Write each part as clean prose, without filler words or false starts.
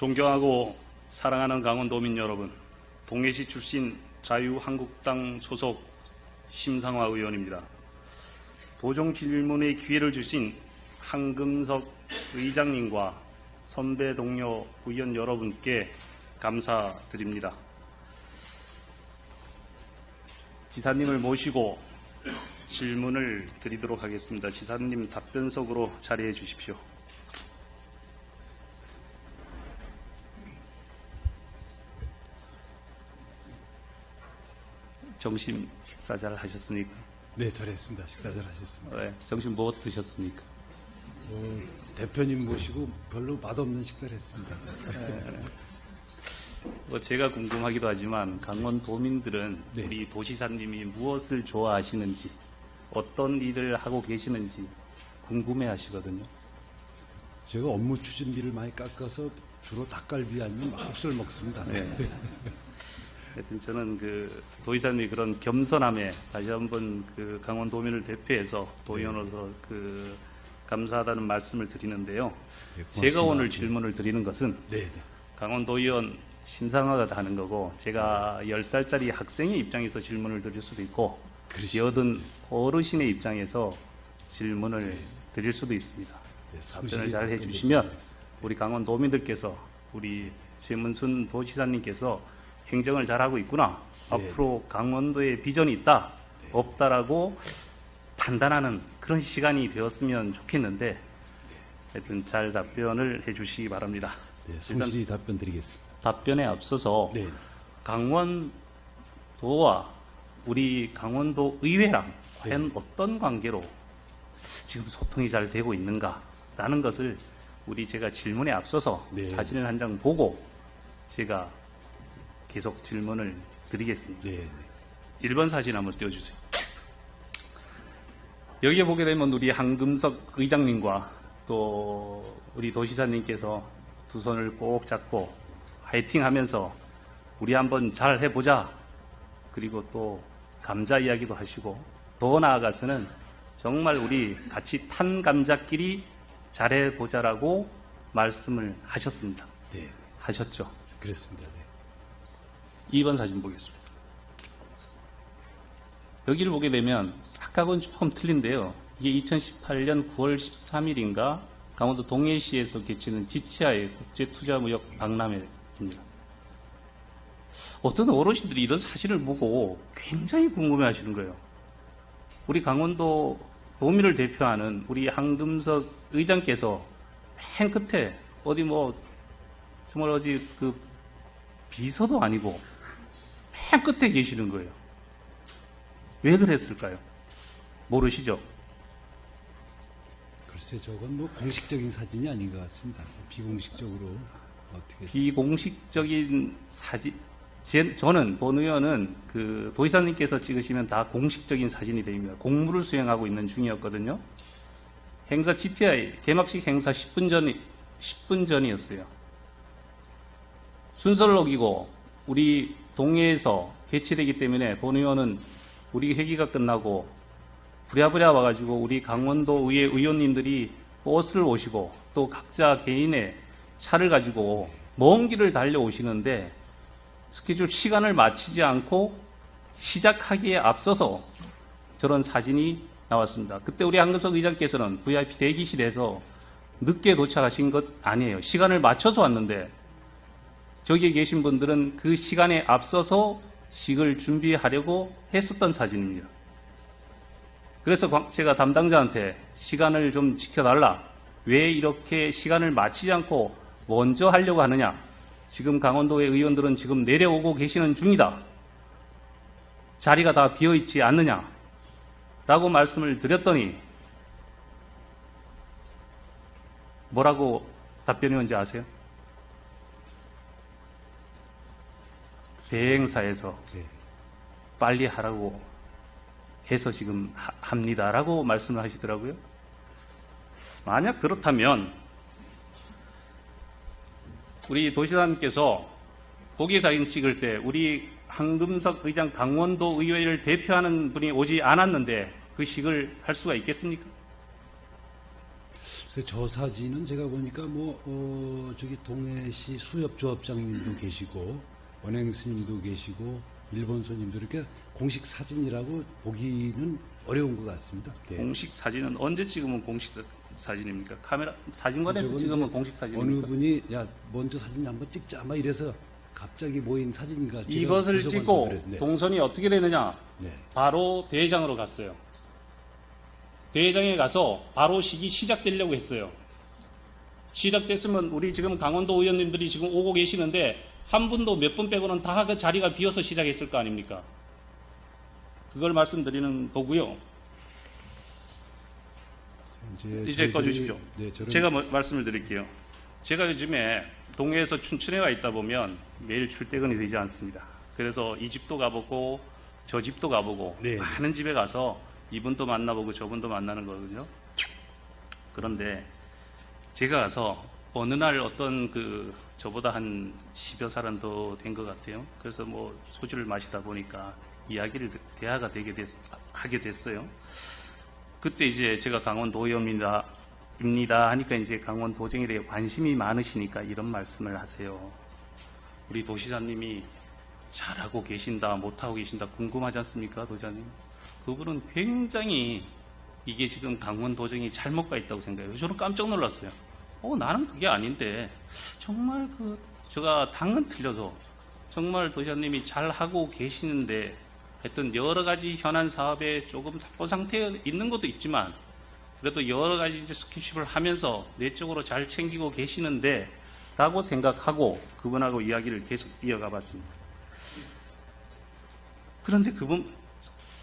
존경하고 사랑하는 강원도민 여러분, 동해시 출신 자유한국당 소속 심상화 의원입니다. 도정 질문의 기회를 주신 한금석 의장님과 선배 동료 의원 여러분께 감사드립니다. 지사님을 모시고 질문을 드리도록 하겠습니다. 지사님 답변석으로 자리해 주십시오. 점심 식사 잘 하셨습니까? 네, 잘했습니다. 식사 잘 하셨습니다. 네, 점심 뭐 드셨습니까? 대표님 모시고 별로 맛없는 식사를 했습니다. 제가 궁금하기도 하지만 강원도민들은 네. 우리 도지사님이 무엇을 좋아하시는지, 어떤 일을 하고 계시는지 궁금해 하시거든요. 제가 업무 추진비를 많이 깎아서 주로 닭갈비 아니면 막국수를 먹습니다. 네. 하여튼 저는 도지사님이 그런 겸손함에 다시 한번 강원도민을 대표해서 도의원으로서 감사하다는 말씀을 드리는데요. 네, 고맙습니다. 제가 오늘 질문을 드리는 것은 네. 강원도의원 심상화가 하는 거고, 제가 10살짜리 학생의 입장에서 질문을 드릴 수도 있고, 여든 어르신의 입장에서 질문을 드릴 수도 있습니다. 네, 답변을 잘 해주시면 우리 강원도민들께서, 우리 최문순 도지사님께서 행정을 잘하고 있구나, 네. 앞으로 강원도에 비전이 있다, 네. 없다라고 판단하는 그런 시간이 되었으면 좋겠는데, 하여튼 잘 답변을 해주시기 바랍니다. 네, 성실히 답변 드리겠습니다. 답변에 앞서서 네. 강원도와 우리 강원도 의회랑 과연 어떤 관계로 지금 소통이 잘 되고 있는가라는 것을 제가 질문에 앞서서 네. 사진을 한 장 보고 제가 계속 질문을 드리겠습니다. 네. 1번 사진 한번 띄워주세요. 여기에 보게 되면 우리 한금석 의장님과 또 우리 도지사님께서 두 손을 꼭 잡고 화이팅 하면서 우리 한번 잘 해보자, 그리고 또 감자 이야기도 하시고, 더 나아가서는 정말 우리 같이 탄 감자끼리 잘해보자라고 말씀을 하셨습니다. 네. 하셨죠? 그렇습니다. 네. 2번 사진 보겠습니다. 여기를 보게 되면 아까하고는 조금 틀린데요. 이게 2018년 9월 13일인가 강원도 동해시에서 개최하는 GTI 국제투자무역 박람회입니다. 어떤 어르신들이 이런 사진을 보고 굉장히 궁금해 하시는 거예요. 우리 강원도 도민을 대표하는 우리 한금석 의장께서 맨 끝에 정말 어디 비서도 아니고 맨 끝에 계시는 거예요. 왜 그랬을까요? 모르시죠? 글쎄, 저건 공식적인 사진이 아닌 것 같습니다. 비공식적으로 어떻게. 비공식적인 사진, 저는 본 의원은 도지사님께서 찍으시면 다 공식적인 사진이 됩니다. 공무를 수행하고 있는 중이었거든요. 행사 GTI 개막식 행사 10분 전이었어요. 순서를 어기고 우리 동해에서 개최되기 때문에 본 의원은 우리 회기가 끝나고 부랴부랴 와가지고 우리 강원도 의회 의원님들이 버스를 오시고 또 각자 개인의 차를 가지고 먼 길을 달려오시는데 스케줄 시간을 마치지 않고 시작하기에 앞서서 저런 사진이 나왔습니다. 그때 우리 한금석 의장께서는 VIP 대기실에서 늦게 도착하신 것 아니에요. 시간을 맞춰서 왔는데 저기에 계신 분들은 그 시간에 앞서서 식을 준비하려고 했었던 사진입니다. 그래서 제가 담당자한테 시간을 좀 지켜달라, 왜 이렇게 시간을 맞추지 않고 먼저 하려고 하느냐, 지금 강원도의 의원들은 지금 내려오고 계시는 중이다, 자리가 다 비어있지 않느냐 라고 말씀을 드렸더니 뭐라고 답변이 온지 아세요? 대행사에서 네. 빨리 하라고 해서 지금 합니다라고 말씀을 하시더라고요. 만약 그렇다면 우리 도지사님께서 고기 사진 찍을 때 우리 한금석 의장 강원도 의회를 대표하는 분이 오지 않았는데 그 식을 할 수가 있겠습니까? 글쎄 저 사진은 제가 보니까 저기 동해시 수협조합장님도 계시고 원행 스님도 계시고 일본 스님도 이렇게 공식 사진이라고 보기는 어려운 것 같습니다. 네. 공식 사진은 언제 찍으면 공식 사진입니까? 카메라 사진관에서 저건 찍으면 이제 공식 어느 사진입니까? 분이 야 먼저 사진 한번 찍자 막 이래서 갑자기 모인 사진인가 제가 이것을 구석을 찍고 보더래요. 네. 동선이 어떻게 되느냐? 네. 바로 대회장으로 갔어요. 대회장에 가서 바로 식이 시작되려고 했어요. 시작됐으면 우리 지금 강원도 의원님들이 지금 오고 계시는데 한 분도 몇 분 빼고는 다 그 자리가 비어서 시작했을 거 아닙니까? 그걸 말씀드리는 거고요. 이제 저희들이- 꺼주십시오. 네, 저런 제가 말씀을 드릴게요. 제가 요즘에 동해에서 춘천에 와 있다 보면 매일 출퇴근이 되지 않습니다. 그래서 이 집도 가보고 저 집도 가보고 네. 많은 집에 가서 이분도 만나보고 저분도 만나는 거거든요. 그런데 제가 가서 어느 날 어떤 저보다 한 10여 살은 더 된 것 같아요. 그래서 소주를 마시다 보니까 대화가 하게 됐어요. 그때 이제 제가 강원도의원입니다 하니까 이제 강원도정에 대해 관심이 많으시니까 이런 말씀을 하세요. 우리 도시장님이 잘하고 계신다, 못하고 계신다 궁금하지 않습니까, 도지사님? 그분은 굉장히 이게 지금 강원도정이 잘못 가 있다고 생각해요. 저는 깜짝 놀랐어요. 나는 그게 아닌데 정말 제가 당은 틀려도 정말 도지사님이 잘하고 계시는데 하여튼 여러 가지 현안 사업에 조금 답보 상태에 있는 것도 있지만 그래도 여러 가지 이제 스킨십을 하면서 내적으로 잘 챙기고 계시는데 라고 생각하고 그분하고 이야기를 계속 이어가 봤습니다. 그런데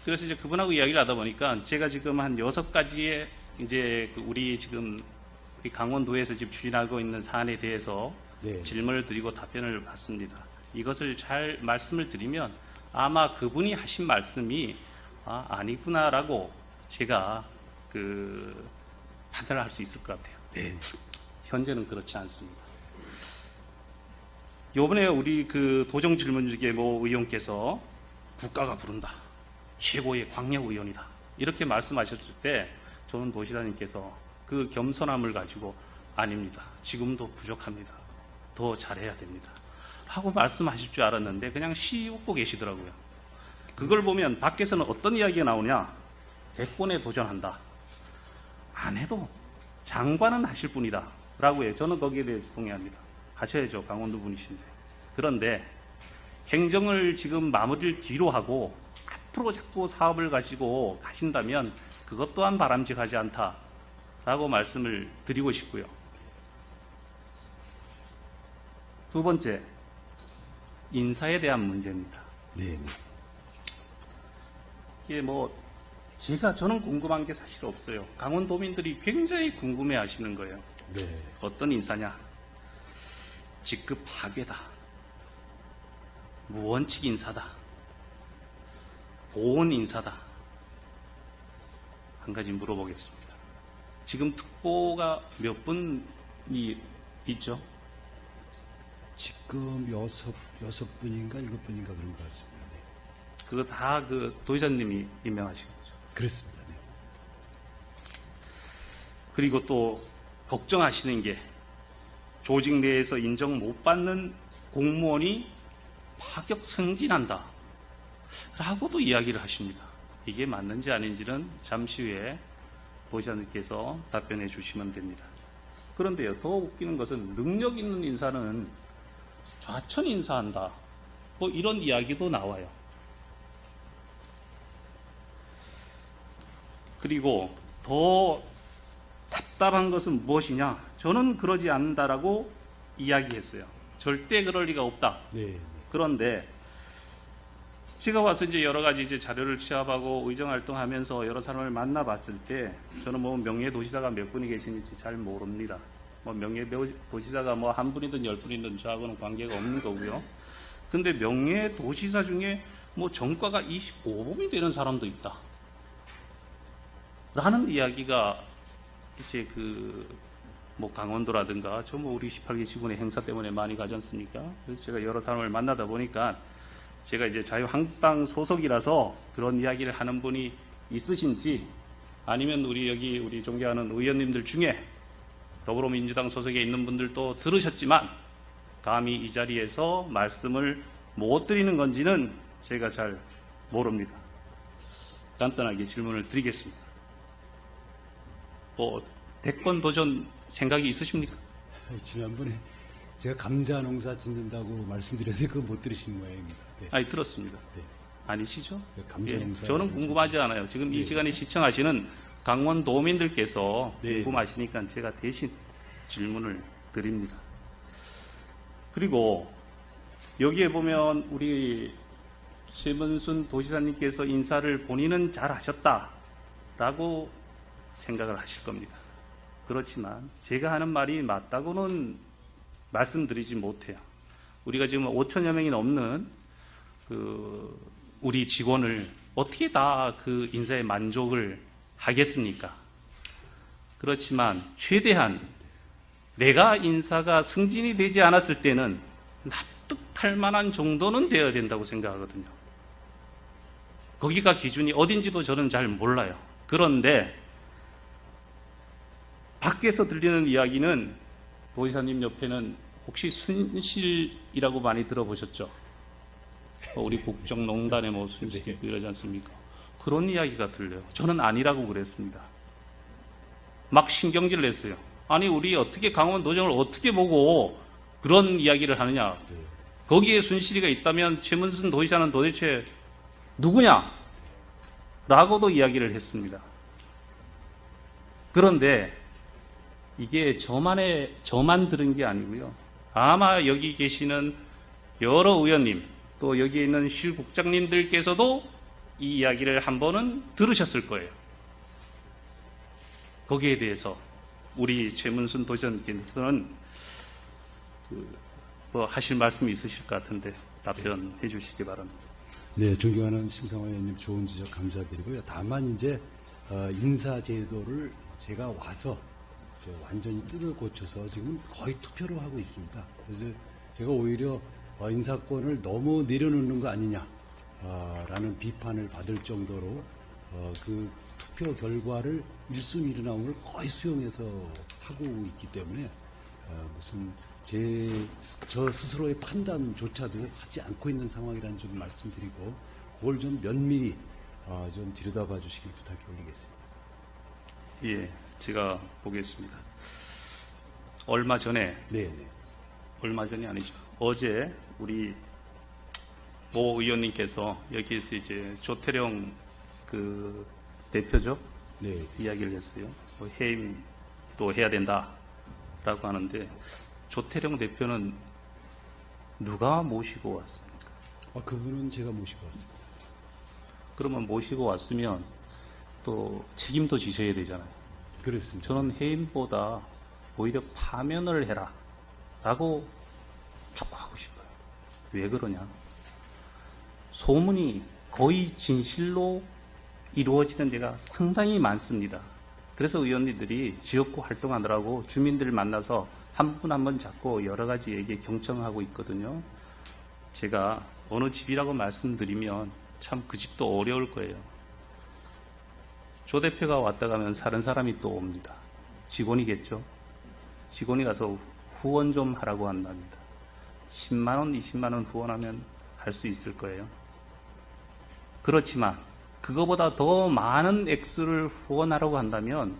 그래서 이제 그분하고 이야기를 하다 보니까 제가 지금 한 6가지의 이제 우리 강원도에서 지금 추진하고 있는 사안에 대해서 네. 질문을 드리고 답변을 받습니다. 이것을 잘 말씀을 드리면 아마 그분이 하신 말씀이 아니구나라고 제가 판단을 할 수 있을 것 같아요. 네. 현재는 그렇지 않습니다. 요번에 우리 도정 질문 중에 의원께서 국가가 부른다. 최고의 광역 의원이다. 이렇게 말씀하셨을 때 저는 도시장님께서 그 겸손함을 가지고 아닙니다. 지금도 부족합니다. 더 잘해야 됩니다. 하고 말씀하실 줄 알았는데 그냥 시 웃고 계시더라고요. 그걸 보면 밖에서는 어떤 이야기가 나오냐? 대권에 도전한다. 안 해도 장관은 하실 분이다. 라고 해요. 저는 거기에 대해서 동의합니다. 하셔야죠. 강원도 분이신데. 그런데 행정을 지금 마무리를 뒤로 하고 앞으로 자꾸 사업을 가지고 가신다면 그것 또한 바람직하지 않다라고 말씀을 드리고 싶고요. 두 번째, 인사에 대한 문제입니다. 네. 이게 저는 궁금한 게 사실 없어요. 강원도민들이 굉장히 궁금해 하시는 거예요. 네. 어떤 인사냐? 직급 파괴다. 무원칙 인사다. 고온 인사다. 한 가지 물어보겠습니다. 지금 특보가 몇 분이 있죠? 지금 여섯 분인가 7분인가 그런 것 같습니다. 네. 그거 다 도지사님이 임명하신 거죠. 그렇습니다. 네. 그리고 또 걱정하시는 게 조직 내에서 인정 못 받는 공무원이 파격 승진한다. 라고도 이야기를 하십니다. 이게 맞는지 아닌지는 잠시 후에 도지사님께서 답변해 주시면 됩니다. 그런데요, 더 웃기는 것은 능력 있는 인사는 좌천 인사한다. 이런 이야기도 나와요. 그리고 더 답답한 것은 무엇이냐? 저는 그러지 않는다라고 이야기했어요. 절대 그럴 리가 없다. 네. 그런데 제가 와서 이제 여러 가지 이제 자료를 취합하고 의정 활동하면서 여러 사람을 만나봤을 때 저는 명예도지사가 몇 분이 계시는지 잘 모릅니다. 명예도지사가 한 분이든 10분이든 저하고는 관계가 없는 거고요. 근데 명예도지사 중에 정과가 25범이 되는 사람도 있다. 라는 이야기가 이제 강원도라든가 우리 18기 지구의 행사 때문에 많이 가지 않습니까? 그래서 제가 여러 사람을 만나다 보니까 제가 이제 자유한국당 소속이라서 그런 이야기를 하는 분이 있으신지 아니면 우리 존경하는 의원님들 중에 더불어민주당 소속에 있는 분들도 들으셨지만 감히 이 자리에서 말씀을 못 드리는 건지는 제가 잘 모릅니다. 간단하게 질문을 드리겠습니다. 대권 도전 생각이 있으십니까? 지난번에 제가 감자 농사 짓는다고 말씀드렸는데 그거 못 들으신 모양입니다. 네. 아니, 들었습니다. 네. 아니시죠? 감자 농사. 저는 궁금하지 않아요. 지금 이 시간에 시청하시는 강원 도민들께서 네. 궁금하시니까 제가 대신 질문을 드립니다. 그리고 여기에 보면 우리 최문순 도지사님께서 인사를 본인은 잘하셨다라고 생각을 하실 겁니다. 그렇지만 제가 하는 말이 맞다고는 말씀드리지 못해요. 우리가 지금 5천여 명이 넘는 우리 직원을 어떻게 다 그 인사에 만족을 하겠습니까? 그렇지만 최대한 내가 인사가 승진이 되지 않았을 때는 납득할 만한 정도는 되어야 된다고 생각하거든요. 거기가 기준이 어딘지도 저는 잘 몰라요. 그런데 밖에서 들리는 이야기는 도지사님 옆에는 혹시 순실이라고 많이 들어보셨죠? 우리 국정농단에 뭐 순실이 있고 이러지 않습니까? 그런 이야기가 들려요. 저는 아니라고 그랬습니다. 막 신경질을 냈어요. 아니, 우리 어떻게 강원 도정을 어떻게 보고 그런 이야기를 하느냐. 거기에 순실이가 있다면 최문순 도지사는 도대체 누구냐? 라고도 이야기를 했습니다. 그런데 이게 저만 들은 게 아니고요. 아마 여기 계시는 여러 의원님, 또 여기 있는 실국장님들께서도 이 이야기를 한 번은 들으셨을 거예요. 거기에 대해서 우리 최문순 도지사님께서는 뭐 하실 말씀이 있으실 것 같은데 답변해 주시기 바랍니다. 네, 존경하는 심상화 의원님 좋은 지적 감사드리고요. 다만 이제 인사제도를 제가 와서 완전히 뜯어 고쳐서 지금 거의 투표로 하고 있습니다. 그래서 제가 오히려 인사권을 너무 내려놓는 거 아니냐라는 비판을 받을 정도로 그 투표 결과를 1순위로 나온 걸 거의 수용해서 하고 있기 때문에 무슨 저 스스로의 판단조차도 하지 않고 있는 상황이라는 점 말씀드리고 그걸 좀 면밀히 좀 들여다봐 주시길 부탁해 올리겠습니다. 예, 제가 보겠습니다. 얼마 전에 아니죠. 어제 우리 모 의원님께서 여기에서 이제 조태룡 그 대표죠. 네. 이야기를 했어요. 해임도 해야 된다라고 하는데 조태룡 대표는 누가 모시고 왔습니까? 그분은 제가 모시고 왔습니다. 그러면 모시고 왔으면 또 책임도 지셔야 되잖아요. 그렇습니다. 저는 해임보다 오히려 파면을 해라 라고 촉구하고 싶어요. 왜 그러냐? 소문이 거의 진실로 이루어지는 데가 상당히 많습니다. 그래서 의원님들이 지역구 활동하느라고 주민들을 만나서 한 분 한 분 잡고 여러 가지 얘기 경청하고 있거든요. 제가 어느 집이라고 말씀드리면 참 그 집도 어려울 거예요. 조 대표가 왔다 가면 사는 사람이 또 옵니다. 직원이겠죠. 직원이 가서 후원 좀 하라고 한답니다. 10만 원, 20만 원 후원하면 할 수 있을 거예요. 그렇지만 그거보다 더 많은 액수를 후원하라고 한다면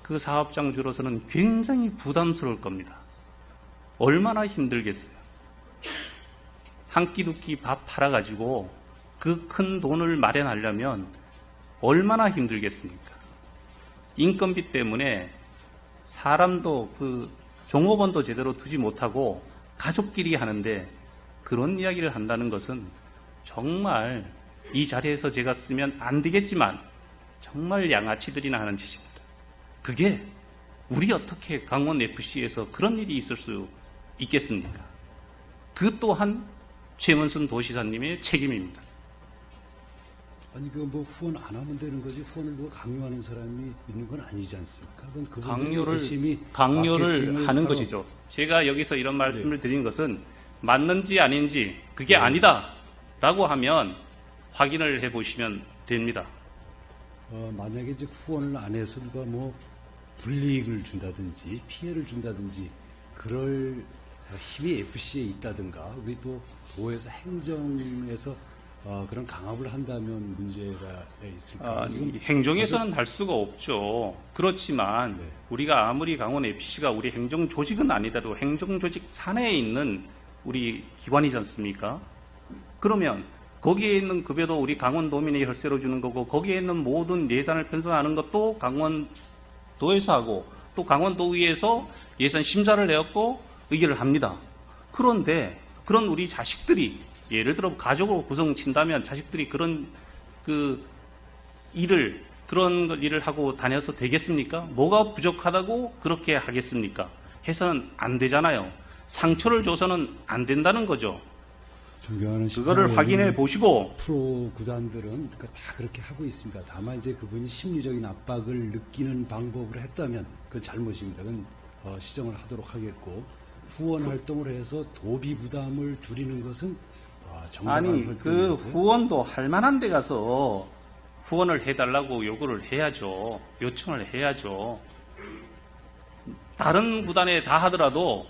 그 사업장주로서는 굉장히 부담스러울 겁니다. 얼마나 힘들겠어요. 한 끼 두 끼 밥 팔아가지고 그 큰 돈을 마련하려면 얼마나 힘들겠습니까? 인건비 때문에 사람도 그 종업원도 제대로 두지 못하고 가족끼리 하는데 그런 이야기를 한다는 것은 정말 이 자리에서 제가 쓰면 안 되겠지만 정말 양아치들이나 하는 짓입니다. 그게 우리 어떻게 강원FC에서 그런 일이 있을 수 있겠습니까? 그 또한 최문순 도지사님의 책임입니다. 아니 뭐 후원 안 하면 되는 거지 후원을 뭐 강요하는 사람이 있는 건 아니지 않습니까? 그건 강요를 하는 것이죠. 제가 여기서 이런 말씀을 드린 것은 맞는지 아닌지 그게 아니다라고 하면 확인을 해보시면 됩니다. 만약에 이제 후원을 안 해서 누가 뭐 불이익을 준다든지 피해를 준다든지 그럴 힘이 FC에 있다든가 우리 또 도에서 행정에서 그런 강압을 한다면 문제가 있을까? 이 행정에서는 할 수가 없죠. 그렇지만 네. 우리가 아무리 강원 FC가 우리 행정 조직은 아니더라도 행정 조직 산하에 있는 우리 기관이지 않습니까? 그러면 거기에 있는 급여도 우리 강원도민이 혈세로 주는 거고 거기에 있는 모든 예산을 편성하는 것도 강원도에서 하고 또 강원도의회에서 예산 심사를 해갖고 의결을 합니다. 그런데 그런 우리 자식들이 예를 들어 가족으로 구성친다면 자식들이 그런 그런 일을 하고 다녀서 되겠습니까? 뭐가 부족하다고 그렇게 하겠습니까? 해서는 안 되잖아요. 상처를 줘서는 안 된다는 거죠. 존경하는 그거를 확인해 보시고 프로 구단들은 다 그렇게 하고 있습니다. 다만 이제 그분이 심리적인 압박을 느끼는 방법으로 했다면 그건 잘못입니다. 그건 시정을 하도록 하겠고 후원 활동을 해서 도비 부담을 줄이는 것은 정당한 아니 그 활동이라서요. 후원도 할 만한 데 가서 후원을 해달라고 요구를 해야죠. 요청을 해야죠. 다른 구단에 다 하더라도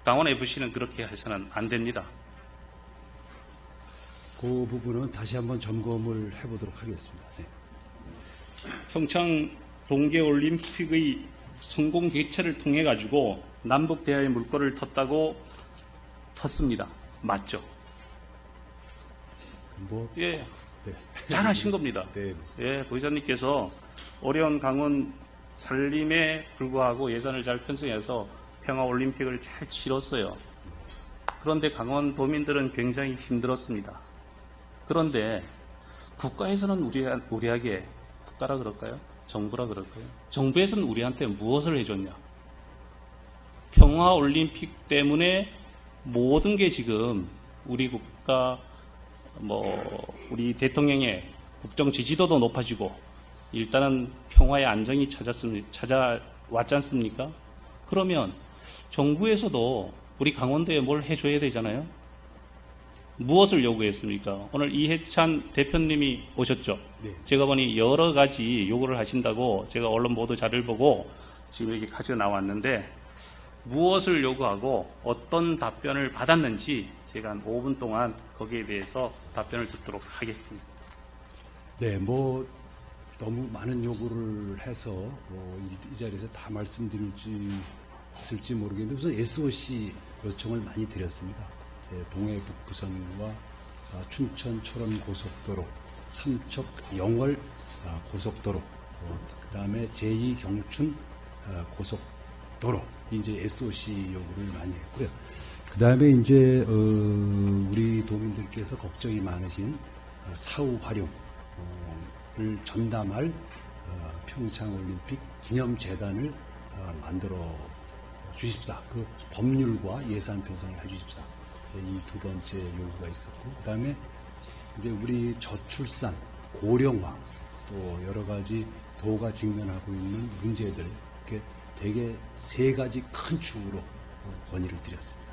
강원 FC는 그렇게 해서는 안 됩니다. 그 부분은 다시 한번 점검을 해보도록 하겠습니다. 네. 평창 동계올림픽의 성공 개최를 통해 가지고 남북 대화의 물꼬를 텄다고 텄습니다. 맞죠? 뭐, 예, 네. 잘하신 겁니다. 네. 예, 부의장님께서 어려운 강원 살림에 불구하고 예산을 잘 편성해서 평화올림픽을 잘 치렀어요. 그런데 강원도민들은 굉장히 힘들었습니다. 그런데 국가에서는 우리에게 국가라 그럴까요? 정부라 그럴까요? 정부에서는 우리한테 무엇을 해줬냐? 평화올림픽 때문에 모든 게 지금 우리 국가 우리 대통령의 국정 지지도도 높아지고 일단은 평화의 안정이 찾아왔지 않습니까? 그러면 정부에서도 우리 강원도에 뭘 해줘야 되잖아요. 무엇을 요구했습니까? 오늘 이해찬 대표님이 오셨죠? 네. 제가 보니 여러 가지 요구를 하신다고 제가 언론 보도 자료를 보고 지금 여기 가져 나왔는데 무엇을 요구하고 어떤 답변을 받았는지 제가 한 5분 동안 거기에 대해서 답변을 듣도록 하겠습니다. 네, 뭐 너무 많은 요구를 해서 이 자리에서 다 말씀드릴지 있을지 모르겠는데 우선 SOC 요청을 많이 드렸습니다. 동해 북부선과 춘천 초론 고속도로, 삼척 영월 고속도로, 그다음에 제2 경춘 고속도로 이제 SOC 요구를 많이 했고요. 그다음에 이제 우리 도민들께서 걱정이 많으신 사후 활용을 전담할 평창올림픽 기념재단을 만들어 주십사. 그 법률과 예산 편성을 해 주십사. 이 두 번째 요구가 있었고, 그다음에 이제 우리 저출산, 고령화, 또 여러 가지 도가 직면하고 있는 문제들, 이렇게 대개 세 가지 큰 축으로 건의를 드렸습니다.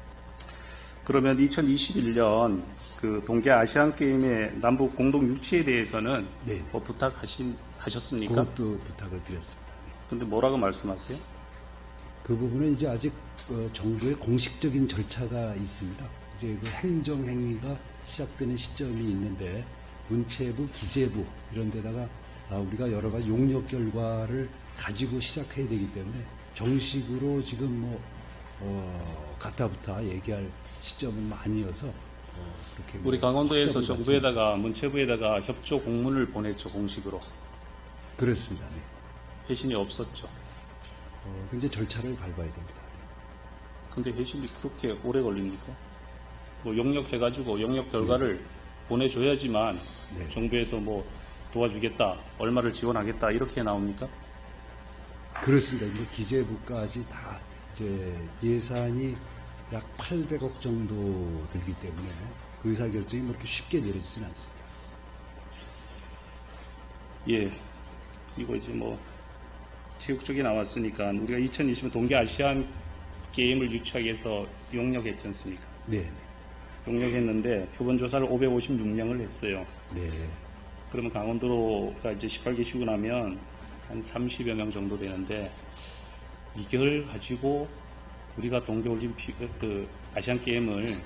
그러면 2021년 그 동계 아시안 게임의 남북 공동 유치에 대해서는 네. 뭐 하셨습니까? 그것도 부탁을 드렸습니다. 근데 뭐라고 말씀하세요? 그 부분은 이제 아직 정부의 공식적인 절차가 있습니다. 이제 그 행정행위가 시작되는 시점이 있는데 문체부, 기재부 이런 데다가 우리가 여러 가지 용역 결과를 가지고 시작해야 되기 때문에 정식으로 지금 가타부타 얘기할 시점은 아니어서 그렇게 우리 강원도에서 확답을 정부에다가 문체부에다가 협조 공문을 보냈죠, 공식으로. 그렇습니다. 네. 회신이 없었죠. 이제 절차를 밟아야 됩니다. 근데 회신이 그렇게 오래 걸립니까? 뭐 용역해가지고 용역 결과를 보내줘야지만 네. 정부에서 뭐 도와주겠다, 얼마를 지원하겠다 이렇게 나옵니까? 그렇습니다. 이제 기재부까지 다 이제 예산이 약 800억 정도 들기 때문에 그 의사결정이 뭐 이렇게 쉽게 내려지지는 않습니다. 예. 그리고 이제 뭐 체육 쪽에 나왔으니까 우리가 2020년 동계 아시안 게임을 유치하기 위해서 용역했지 않습니까? 네. 용역했는데 표본 조사를 556명을 했어요. 네. 그러면 강원도가 이제 18개 쉬고 나면 한 30여 명 정도 되는데 이걸 가지고 우리가 동계올림픽 그 아시안 게임을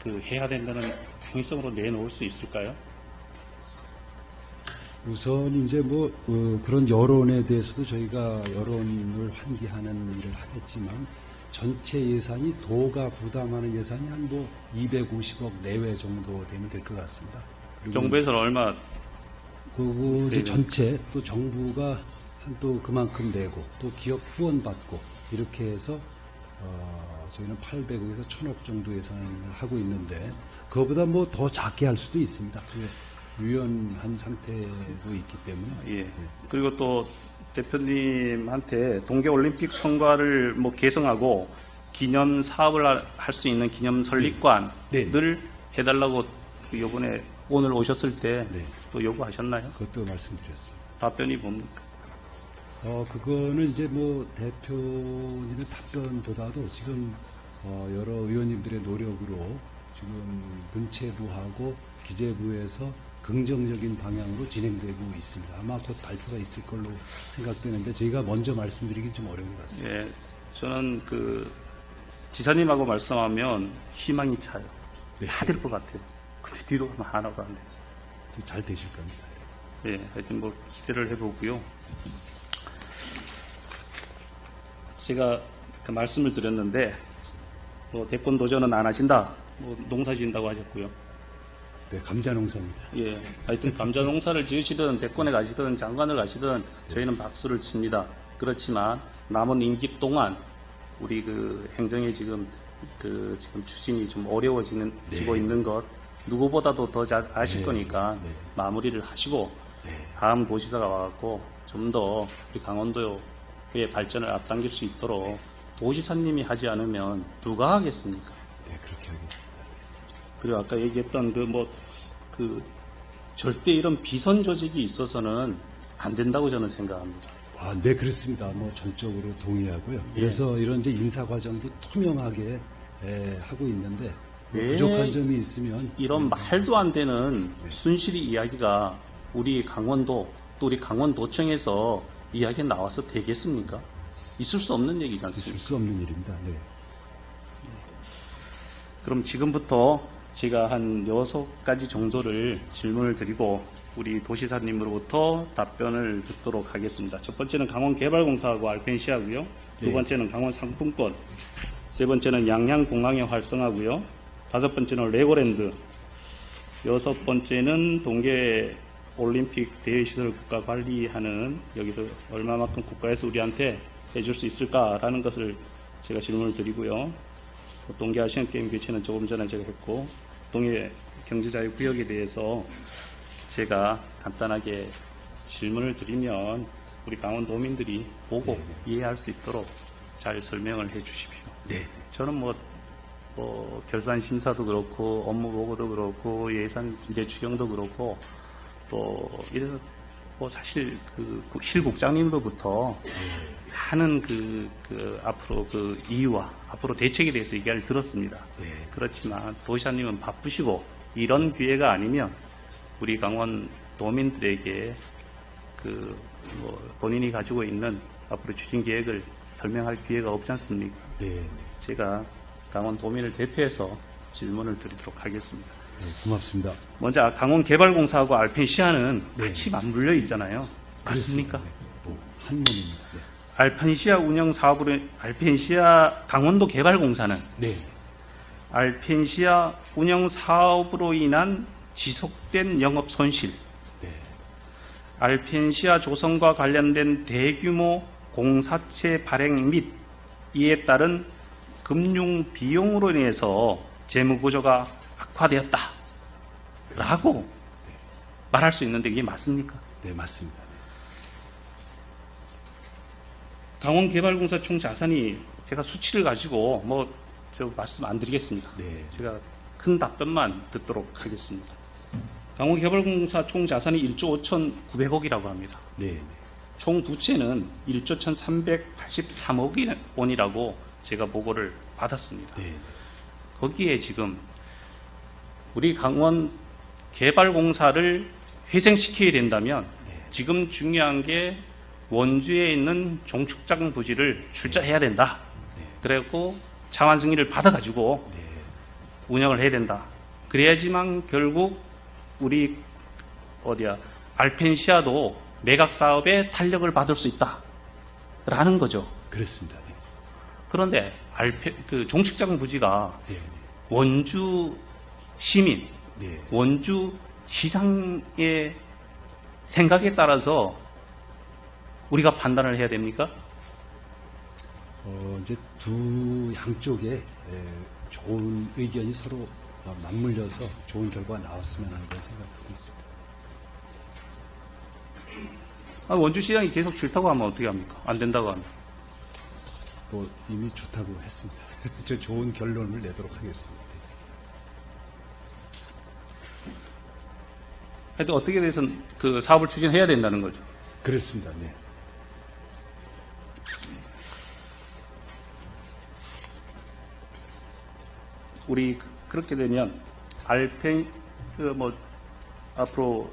그 해야 된다는 당위성으로 내놓을 수 있을까요? 우선 이제 뭐 그런 여론에 대해서도 저희가 여론을 환기하는 일을 하겠지만 전체 예산이 도가 부담하는 예산이 한 뭐 250억 내외 정도 되면 될 것 같습니다. 그리고 정부에서는 얼마 그 이제 네. 전체 또 정부가 한 또 그만큼 내고 또 기업 후원 받고 이렇게 해서 저희는 800억에서 1000억 정도 예산을 하고 있는데 그거보다 뭐 더 작게 할 수도 있습니다. 유연한 상태도 있기 때문에. 예. 그리고 또 대표님한테 동계올림픽 성과를 뭐 개성하고 기념 사업을 할 수 있는 기념 설립관을 네. 해달라고 그 요번에 오늘 오셨을 때 또 네. 요구하셨나요? 그것도 말씀드렸습니다. 답변이 뭡니까? 그거는 이제 뭐 대표님의 답변보다도 지금 여러 의원님들의 노력으로 지금 문체부하고 기재부에서 긍정적인 방향으로 진행되고 있습니다. 아마 곧 발표가 있을 걸로 생각되는데 저희가 먼저 말씀드리긴 좀 어려운 것 같습니다. 예. 저는 그 지사님하고 말씀하면 희망이 차요. 네. 다 될 것 같아요. 근데 뒤로 가면 하나도 안 돼요. 잘 되실 겁니다. 예. 하여튼 뭐 기대를 해보고요. 제가 그 말씀을 드렸는데 뭐 대권 도전은 안 하신다. 뭐 농사 지은다고 하셨고요. 네, 감자 농사입니다. 예. 하여튼 감자 농사를 지으시든 대권에 가시든 장관을 가시든 저희는 박수를 칩니다. 그렇지만 남은 임기 동안 우리 그 행정의 지금 지금 추진이 좀 어려워지고 있는 것 누구보다도 더 잘 아실 거니까 마무리를 하시고 다음 도시사가 와갖고 좀 더 우리 강원도의 발전을 앞당길 수 있도록 도지사님이 하지 않으면 누가 하겠습니까? 네, 그렇게 하겠습니다. 그리고 아까 얘기했던 절대 이런 비선 조직이 있어서는 안 된다고 저는 생각합니다. 네, 그렇습니다. 뭐 전적으로 동의하고요. 그래서 이런 이제 인사 과정도 투명하게 하고 있는데 뭐 예. 부족한 점이 있으면 이런 말도 안 되는 순실히 이야기가 우리 강원도 또 우리 강원도청에서 이야기 나와서 되겠습니까? 있을 수 없는 얘기지 있을 않습니까? 수 없는 일입니다. 네. 그럼 지금부터 제가 한 6가지 정도를 질문을 드리고 우리 도시사님으로부터 답변을 듣도록 하겠습니다. 첫 번째는 강원개발공사하고 알펜시아고요. 두 번째는 강원상품권, 세 번째는 양양공항의 활성화고요. 다섯 번째는 레고랜드, 여섯 번째는 동계올림픽 대회시설 국가 관리하는 여기서 얼마만큼 국가에서 우리한테 해줄 수 있을까라는 것을 제가 질문을 드리고요. 동계아시안게임 개최는 조금 전에 제가 했고 동해 경제자유구역에 대해서 제가 간단하게 질문을 드리면 우리 강원도민들이 보고 이해할 수 있도록 잘 설명을 해 주십시오. 네. 저는 뭐 결산 심사도 그렇고 업무 보고도 그렇고 예산 이제 추경도 그렇고 또 이래서 뭐 사실 그 실국장님으로부터 하는 앞으로 이유와 앞으로 대책에 대해서 얘기를 들었습니다. 그렇지만 도시사님은 바쁘시고 이런 기회가 아니면 우리 강원 도민들에게 본인이 가지고 있는 앞으로 추진 계획을 설명할 기회가 없지 않습니까? 제가 강원 도민을 대표해서 질문을 드리도록 하겠습니다. 고맙습니다. 먼저 강원개발공사하고 알펜시아는 같이 맞물려 있잖아요. 맞습니까? 한 몸입니다. 알펜시아 운영 사업으로 알펜시아 강원도 개발공사는 알펜시아 운영 사업으로 인한 지속된 영업 손실, 알펜시아 조성과 관련된 대규모 공사체 발행 및 이에 따른 금융 비용으로 인해서 재무 구조가 악화되었다라고 말할 수 있는데 이게 맞습니까? 네, 맞습니다. 강원개발공사 총 자산이 제가 수치를 가지고 저 말씀 안 드리겠습니다. 제가 큰 답변만 듣도록 하겠습니다. 강원개발공사 총 자산이 1조 5,900억이라고 합니다. 총 부채는 1조 1,383억 원이라고 제가 보고를 받았습니다. 거기에 지금 우리 강원개발공사를 회생시켜야 된다면 지금 중요한 게 원주에 있는 종축장 부지를 출자해야 된다. 그래갖고 차관 승인을 받아가지고 네. 운영을 해야 된다. 그래야지만 결국 우리 알펜시아도 매각 사업에 탄력을 받을 수 있다. 라는 거죠. 그렇습니다. 네. 그런데 그 종축장 부지가 네. 원주 시민, 네. 원주 시장의 생각에 따라서 우리가 판단을 해야 됩니까? 이제 두 양쪽에 좋은 의견이 서로 맞물려서 좋은 결과가 나왔으면 하는 그런 생각하고 있습니다. 원주 시장이 계속 싫다고 하면 어떻게 합니까? 안 된다고 하면. 뭐 이미 좋다고 했습니다. 저 좋은 결론을 내도록 하겠습니다. 하여튼 어떻게 돼서는 그 사업을 추진해야 된다는 거죠. 그렇습니다. 네. 우리 그렇게 되면 앞으로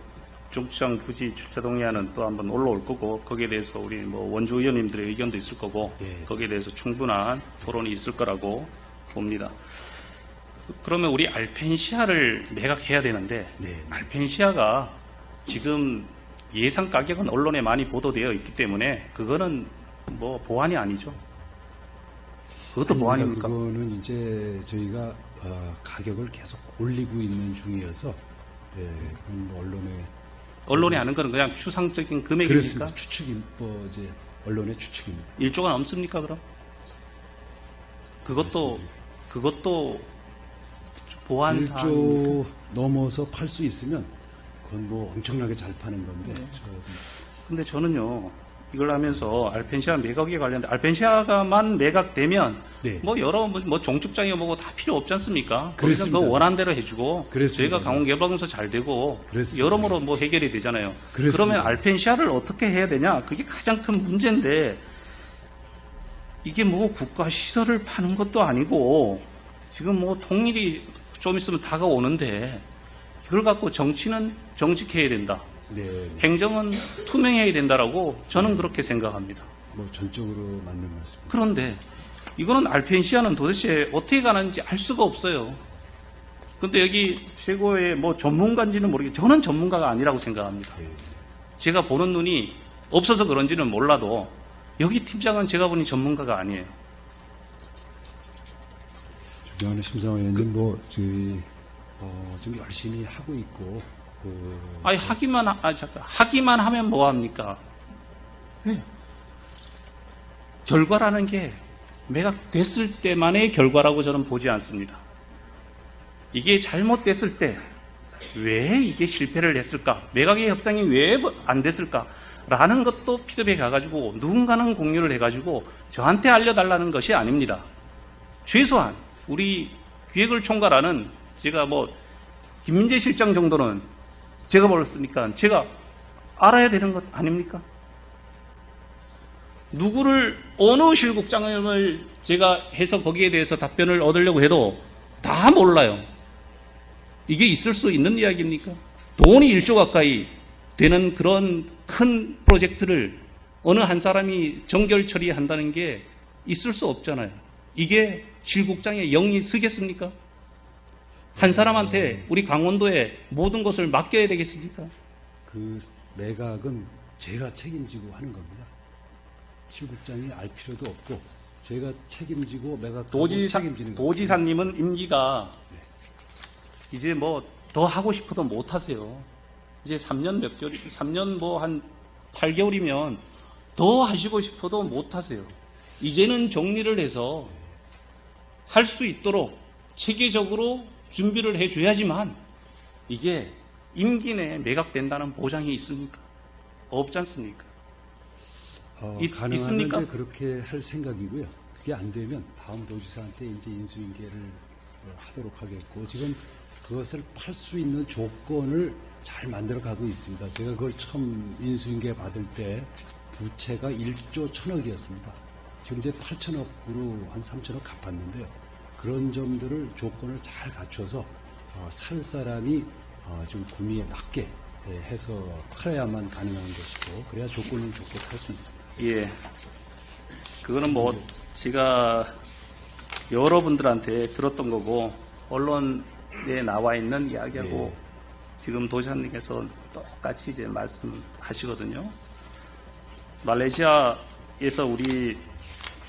종축장 부지 출자 동의안은 또 한번 올라올 거고 거기에 대해서 우리 원주 의원님들의 의견도 있을 거고 네. 거기에 대해서 충분한 토론이 있을 거라고 봅니다. 그러면 우리 알펜시아를 매각해야 되는데 네. 알펜시아가 지금 예상 가격은 언론에 많이 보도되어 있기 때문에 그거는 보완이 아니죠. 그것도 보완입니까? 그거는 이제 저희가 가격을 계속 올리고 있는 중이어서 그건 언론에 하는 거는 그냥 추상적인 금액입니까? 그렇습니다. 추측이 이제 언론의 추측입니다. 1조가 넘습니까 그럼? 그것도 보완 사항. 1조 넘어서 팔 수 있으면 그건 엄청나게 잘 파는 건데. 네. 근데 저는요 이걸 하면서 알펜시아 매각에 관련된 알펜시아가만 매각되면 네. 여러 종축장이 뭐고 다 필요 없지 않습니까? 그렇습니다. 그 원한 대로 해주고 그렇습니다. 저희가 강원개발공사 잘 되고 그렇습니다. 여러모로 해결이 되잖아요. 그렇습니다. 그러면 알펜시아를 어떻게 해야 되냐? 그게 가장 큰 문제인데 이게 국가 시설을 파는 것도 아니고 지금 통일이 좀 있으면 다가오는데 이걸 갖고 정치는 정직해야 된다. 네. 행정은 투명해야 된다라고 저는 그렇게 생각합니다. 전적으로 맞는 말씀입니다. 그런데 이거는 알펜시아는 도대체 어떻게 가는지 알 수가 없어요. 근데 여기 최고의 전문가인지는 모르겠지만 저는 전문가가 아니라고 생각합니다. 네. 제가 보는 눈이 없어서 그런지는 몰라도 여기 팀장은 제가 보니 전문가가 아니에요. 존경하는 심사위원님, 저희 좀 열심히 하고 있고. 아니 하기만 하면 뭐 합니까? 네. 결과라는 게 매각됐을 때만의 결과라고 저는 보지 않습니다. 이게 잘못됐을 때 왜 이게 실패를 했을까? 매각의 협상이 왜 안 됐을까? 라는 것도 피드백해 가지고 누군가는 공유를 해가지고 저한테 알려달라는 것이 아닙니다. 최소한 우리 기획을 총괄하는 제가 김민재 실장 정도는 제가 벌었으니까 제가 알아야 되는 것 아닙니까? 누구를 어느 실국장을 제가 해서 거기에 대해서 답변을 얻으려고 해도 다 몰라요. 이게 있을 수 있는 이야기입니까? 돈이 1조 가까이 되는 그런 큰 프로젝트를 어느 한 사람이 정결 처리한다는 게 있을 수 없잖아요. 이게 실국장의 영이 서겠습니까? 한 사람한테 우리 강원도에 모든 것을 맡겨야 되겠습니까? 그 매각은 제가 책임지고 하는 겁니다. 실국장이 알 필요도 없고 제가 책임지고 매각하고 책임지는 겁니다. 도지사님은 임기가 이제 더 하고 싶어도 못 하세요. 이제 3년 몇 개월, 3년 한 8개월이면 더 하시고 싶어도 못 하세요. 이제는 정리를 해서 할 수 있도록 체계적으로 준비를 해줘야지만 이게 임기 내에 매각된다는 보장이 있습니까? 없지 않습니까? 가능하면 있습니까? 이제 그렇게 할 생각이고요. 그게 안 되면 다음 도지사한테 이제 인수인계를 하도록 하겠고 지금 그것을 팔 수 있는 조건을 잘 만들어 가고 있습니다. 제가 그걸 처음 인수인계 받을 때 부채가 1조 1,000억이었습니다. 지금 이제 8천억으로 한 3천억 갚았는데요. 그런 점들을 조건을 잘 갖춰서 살 사람이 좀 구미에 맞게 해서 팔아야만 가능한 것이고 그래야 조건은 좋게 팔 수 있습니다. 예. 그거는 뭐 제가 여러분들한테 들었던 거고 언론에 나와 있는 이야기하고 예. 지금 도지사님께서 똑같이 이제 말씀하시거든요. 말레이시아에서 우리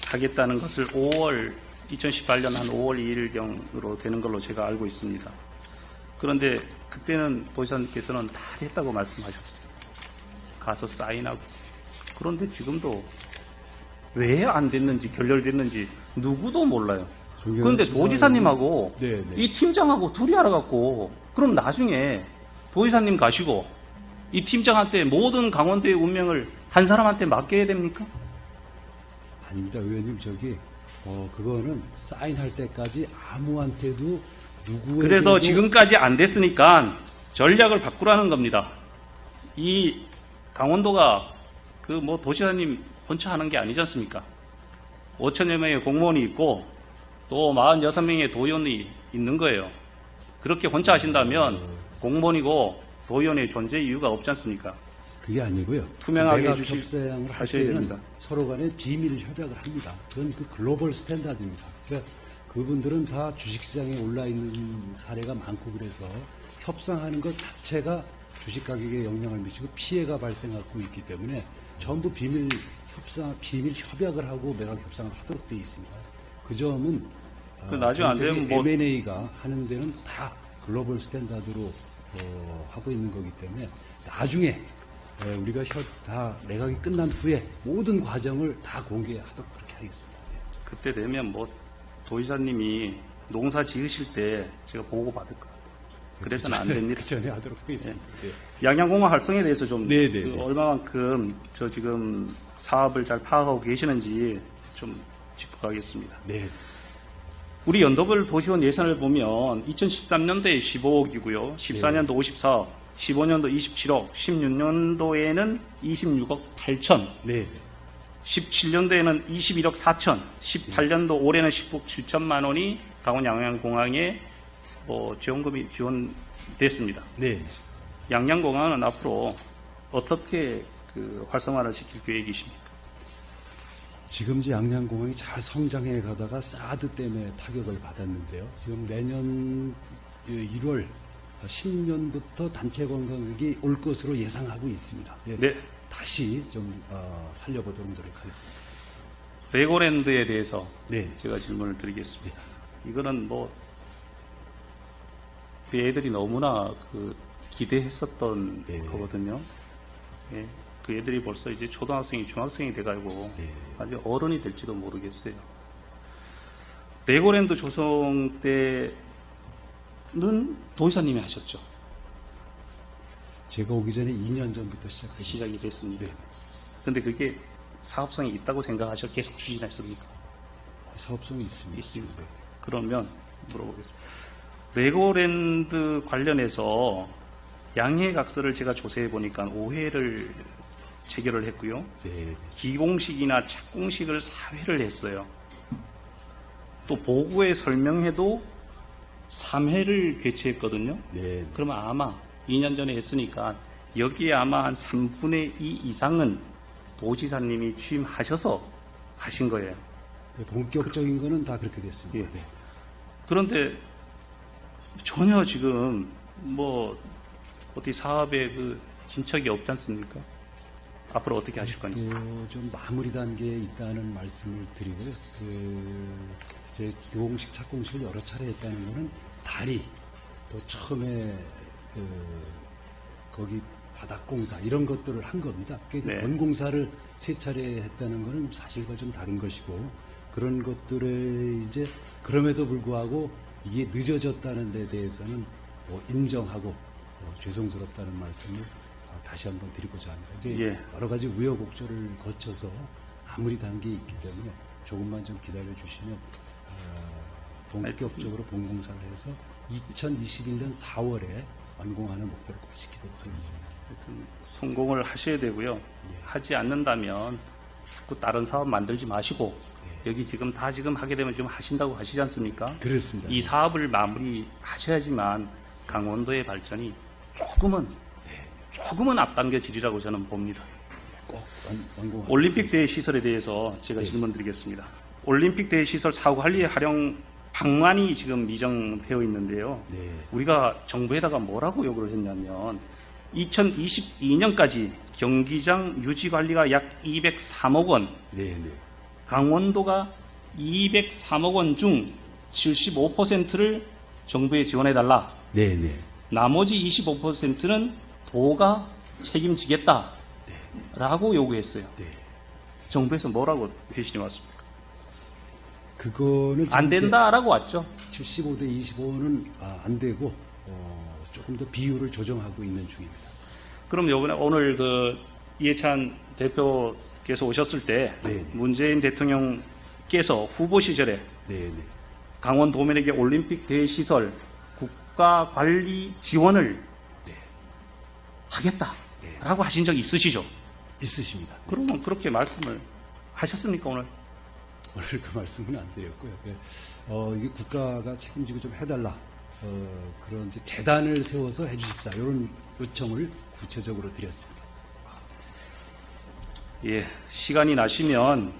하겠다는 것을 2018년 한 5월 2일경으로 되는 걸로 제가 알고 있습니다. 그런데 그때는 도지사님께서는 다 됐다고 말씀하셨어요. 가서 사인하고. 그런데 지금도 왜 안 됐는지 결렬됐는지 누구도 몰라요. 그런데 도지사님하고 네, 네. 이 팀장하고 둘이 알아갖고 그럼 나중에 도지사님 가시고 이 팀장한테 모든 강원도의 운명을 한 사람한테 맡겨야 됩니까? 아닙니다, 의원님. 그거는 사인할 때까지 아무한테도 누구에게도 그래서 지금까지 안 됐으니까 전략을 바꾸라는 겁니다. 이 강원도가 도지사님 혼자 하는 게 아니지 않습니까? 5천여 명의 공무원이 있고 또 46명의 도의원이 있는 거예요. 그렇게 혼자 하신다면 공무원이고 도의원의 존재 이유가 없지 않습니까? 그게 아니고요. 투명하게 내각 해주시- 협상을 할 하셔야 때는 됩니다. 서로 간에 비밀 협약을 합니다. 그건 그 글로벌 스탠다드입니다. 그러니까 그분들은 다 주식시장에 올라 있는 사례가 많고 그래서 협상하는 것 자체가 주식 가격에 영향을 미치고 피해가 발생하고 있기 때문에 전부 비밀 협약을 하고 매각 협상을 하도록 되어 있습니다. 그 점은 나중에 안 되면 뭐- M&A가 하는 데는 다 글로벌 스탠다드로 하고 있는 거기 때문에 나중에 우리가 다 매각이 끝난 후에 모든 과정을 다 공개하도록 그렇게 하겠습니다. 그때 되면 도지사님이 농사 지으실 때 제가 보고 받을 것 같아요. 그래서는 안 됩니다. 그 전에 하도록 하겠습니다. 네. 양양공항 활성에 대해서 좀 네, 네, 네. 얼마만큼 저 지금 사업을 잘 파악하고 계시는지 좀 짚어가겠습니다. 네. 우리 연도별 도시원 예산을 보면 2013년도에 15억이고요. 14년도 54억, 15년도 27억, 16년도에는 26억 8천, 네. 17년도에는 21억 4천, 18년도 올해는 10억 7천만 원이 강원 양양공항에 지원금이 지원됐습니다. 네. 양양공항은 앞으로 어떻게 활성화를 시킬 계획이십니까? 지금 이제 양양공항이 잘 성장해 가다가 사드 때문에 타격을 받았는데요. 지금 내년 1월 신년부터 단체 관광객이 올 것으로 예상하고 있습니다. 예, 네. 다시 좀 살려보도록 노력하겠습니다. 레고랜드에 대해서 네. 제가 질문을 드리겠습니다. 이거는 그 애들이 너무나 기대했었던 네. 거거든요. 예, 그 애들이 벌써 이제 초등학생이 중학생이 돼가지고 네. 아직 어른이 될지도 모르겠어요. 레고랜드 조성 때는 도지사님이 하셨죠. 제가 오기 전에 2년 전부터 시작이 시작이 됐습니다. 네. 근데 그게 사업성이 있다고 생각하셔 계속 추진했습니까? 사업성이 있습니다. 있습니다. 그러면 물어보겠습니다. 레고랜드 관련해서 양해각서를 제가 조사해 보니까 5회를 체결을 했고요. 네. 기공식이나 착공식을 4회를 했어요. 또 보고에 설명회도 3회를 개최했거든요. 네. 그러면 아마 2년 전에 했으니까 여기에 아마 한 3분의 2 이상은 도지사님이 취임하셔서 하신 거예요. 네, 본격적인 거는 다 그렇게 됐습니다. 예. 네. 그런데 전혀 지금 어디 사업에 진척이 없지 않습니까? 앞으로 어떻게 하실 건지. 좀 마무리 단계에 있다는 말씀을 드리고요. 제 교공식, 착공식을 여러 차례 했다는 거는 다리, 또 처음에 거기 바닥공사 이런 것들을 한 겁니다. 네. 건공사를 세 차례 했다는 거는 사실과 좀 다른 것이고 그런 것들에 이제 그럼에도 불구하고 이게 늦어졌다는 데 대해서는 인정하고 죄송스럽다는 말씀을 다시 한번 드리고자 합니다. 이제 예. 여러 가지 우여곡절을 거쳐서 마무리 단계에 있기 때문에 조금만 좀 기다려 주시면 본격적으로 본공사를 해서 2021년 4월에 완공하는 목표를 꼭 지키도록 하겠습니다. 하여튼 성공을 하셔야 되고요. 하지 않는다면 자꾸 다른 사업 만들지 마시고 여기 지금 하게 되면 지금 하신다고 하시지 않습니까? 그렇습니다. 이 사업을 마무리 하셔야지만 강원도의 발전이 조금은 조금은 앞당겨지리라고 저는 봅니다. 꼭 완공하도록 올림픽 대회 시설에 대해서 제가 질문드리겠습니다. 올림픽 대회 시설 사후 관리 활용 방안이 지금 미정되어 있는데요. 네. 우리가 정부에다가 뭐라고 요구를 했냐면 2022년까지 경기장 유지 관리가 약 203억 원, 네, 네. 강원도가 203억 원 중 75%를 정부에 지원해달라. 네, 네. 나머지 25%는 도가 책임지겠다라고 요구했어요. 네. 정부에서 뭐라고 회신이 왔습니까? 그거는 안 된다라고 왔죠. 75대 25는 안 되고 조금 더 비율을 조정하고 있는 중입니다. 그럼 요번에 오늘 그 이해찬 대표께서 오셨을 때 네. 문재인 대통령께서 후보 시절에 네, 네. 강원 도민에게 올림픽 대회 시설 국가 관리 지원을 하겠다라고 하신 적 있으시죠? 있으십니다. 그러면 그렇게 말씀을 하셨습니까 오늘? 오늘 그 말씀은 안 드렸고요. 이게 국가가 책임지고 좀 해달라. 그런 이제 재단을 세워서 해주십사. 이런 요청을 구체적으로 드렸습니다. 예, 시간이 나시는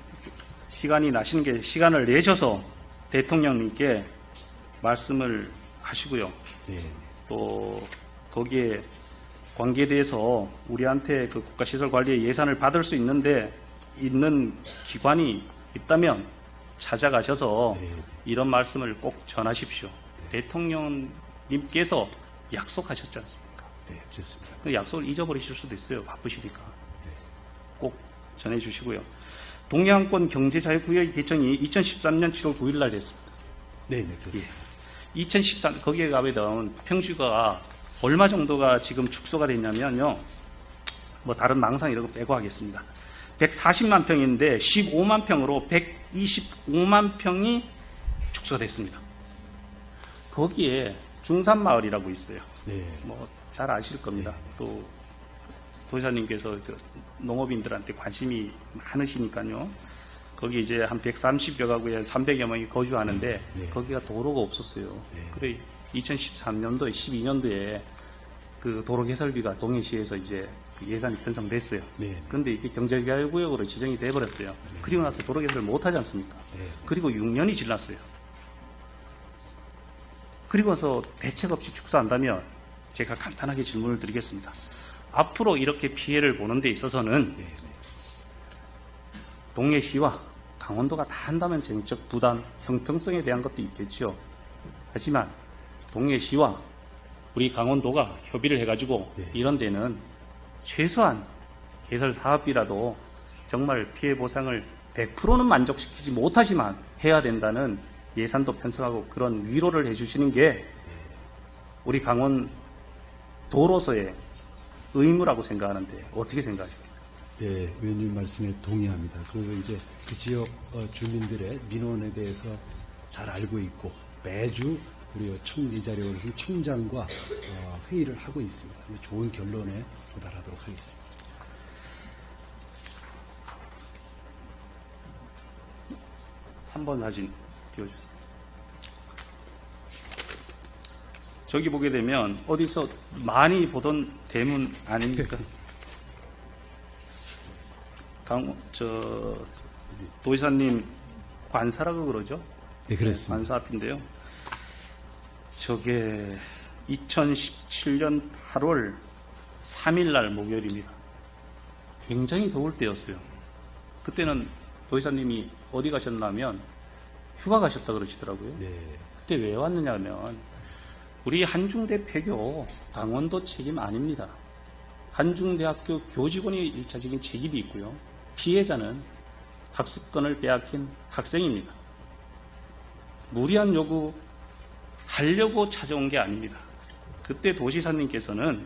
게 시간을 내셔서 대통령님께 말씀을 하시고요. 네, 또 거기에 관계돼서 우리한테 그 국가시설 관리의 예산을 받을 수 있는 기관이 있다면 찾아가셔서 네. 이런 말씀을 꼭 전하십시오. 대통령님께서 약속하셨지 않습니까? 네, 그렇습니다. 그 약속을 잊어버리실 수도 있어요. 바쁘시니까. 꼭 전해주시고요. 동해안권 경제자유구역의 개청이 2013년 7월 9일 날 됐습니다. 네, 네, 그렇습니다. 2013 거기에 가면 평수가 얼마 정도가 지금 축소가 됐냐면요. 뭐 다른 망상 이런 거 빼고 하겠습니다. 140만 평인데 15만 평으로 125만 평이 축소가 됐습니다. 거기에 중산마을이라고 있어요. 네, 뭐 잘 아실 겁니다. 또 도지사님께서 농업인들한테 관심이 많으시니까요. 거기 이제 한 130여 가구에 300여 명이 거주하는데 네. 거기가 도로가 없었어요. 네. 그래 2013년도에 12년도에 그 도로 개설비가 동해시에서 이제 그 예산이 편성됐어요. 네, 근데 이게 경제자유구역으로 지정이 돼버렸어요. 그리고 나서 도로 개설을 못하지 않습니까? 네. 그리고 6년이 지났어요. 그리고서 대책 없이 축소한다면 제가 간단하게 질문을 드리겠습니다. 앞으로 이렇게 피해를 보는 데 있어서는 네, 네. 동해시와 강원도가 다 한다면 정책 부담, 형평성에 대한 것도 있겠죠. 하지만 동해시와 우리 강원도가 협의를 해가지고 네. 이런 데는 최소한 개설 사업비라도 정말 피해 보상을 100%는 만족시키지 못하지만 해야 된다는 예산도 편성하고 그런 위로를 해주시는 게 우리 강원도로서의 의무라고 생각하는데 어떻게 생각하십니까? 네, 의원님 말씀에 동의합니다. 이제 그 지역 주민들의 민원에 대해서 잘 알고 있고 매주 우리 이 자리에 오신 청장과 회의를 하고 있습니다. 좋은 결론에 도달하도록 하겠습니다. 삼 번 사진 띄워주세요. 저기 보게 되면 어디서 많이 보던 대문 아닙니까? 도지사님 관사라고 그러죠? 네, 그렇습니다. 관사 앞인데요. 저게 2017년 8월 3일 날 목요일입니다. 굉장히 더울 때였어요. 그때는 도지사님이 어디 가셨냐면 휴가 가셨다 그러시더라고요. 네, 그때 왜 왔느냐면 우리 한중대 폐교 강원도 책임 아닙니다. 한중대학교 교직원의 일차적인 책임이 있고요. 피해자는 학습권을 빼앗긴 학생입니다. 무리한 요구 하려고 찾아온 게 아닙니다. 그때 도지사님께서는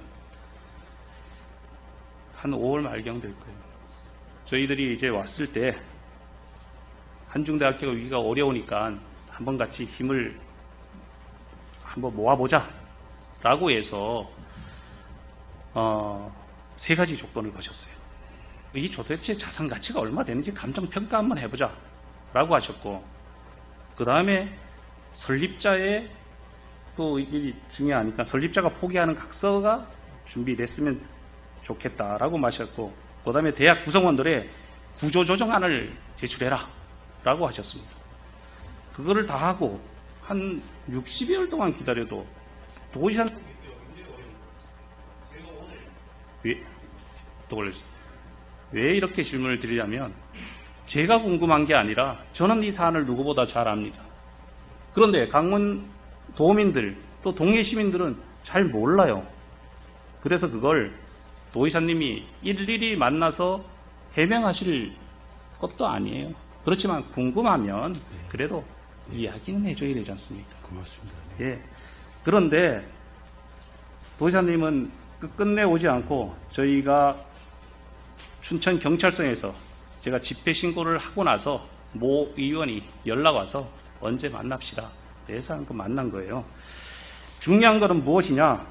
한 5월 말경 될 거예요. 저희들이 이제 왔을 때 한중대학교가 위기가 어려우니까 한번 같이 힘을 한번 모아보자 라고 해서 3가지 조건을 거셨어요. 이 도대체 자산 가치가 얼마 되는지 감정평가 한번 해보자 라고 하셨고, 그 다음에 설립자의 또 이게 중요하니까 설립자가 포기하는 각서가 준비됐으면 좋겠다라고 마셨고, 그 다음에 대학 구성원들의 구조조정안을 제출해라 라고 하셨습니다. 그거를 다 하고 한 60여일 동안 기다려도 도의사 왜 이렇게 질문을 드리냐면, 제가 궁금한 게 아니라 저는 이 사안을 누구보다 잘 압니다. 그런데 강원 도민들 또 동해 시민들은 잘 몰라요. 그래서 그걸 도의사님이 일일이 만나서 해명하실 것도 아니에요. 그렇지만 궁금하면 그래도 이야기는 해줘야 되지 않습니까? 고맙습니다. 예. 그런데 도의사님은 끝내 오지 않고 저희가 춘천 경찰서에서 제가 집회 신고를 하고 나서 모 의원이 연락 와서 언제 만납시다. 그래서 만난 거예요. 중요한 것은 무엇이냐?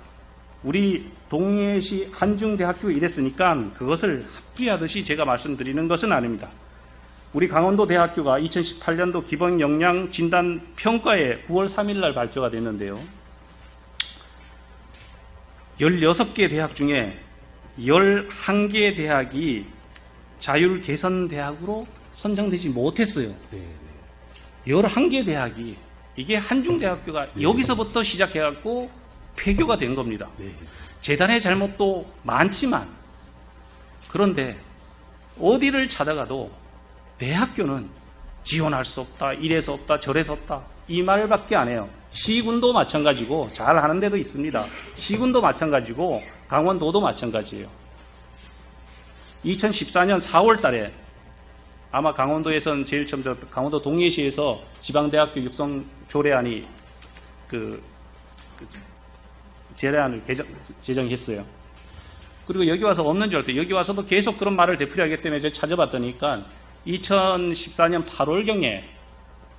우리 동해시 한중대학교 이랬으니까 그것을 합주하듯이 제가 말씀드리는 것은 아닙니다. 우리 강원도 대학교가 2018년도 기본 역량 진단 평가에 9월 3일 날 발표가 됐는데요. 16개 대학 중에 11개 대학이 자율 개선 대학으로 선정되지 못했어요. 11개 대학이, 이게 한중대학교가 여기서부터 시작해갖고 폐교가 된 겁니다. 재단의 잘못도 많지만, 그런데 어디를 찾아가도 대학교는 지원할 수 없다, 이래서 없다, 저래서 없다, 이 말밖에 안 해요. 시군도 마찬가지고, 잘 하는 데도 있습니다. 시군도 마찬가지고 강원도도 마찬가지예요. 2014년 4월 달에 아마 강원도에선 제일 처음 강원도 동해시에서 지방대학교 육성 조례안이 제례안을 제정했어요. 그리고 여기 와서 없는 줄 알았더니 여기 와서도 계속 그런 말을 되풀이하기 때문에 제가 찾아봤더니까 2014년 8월경에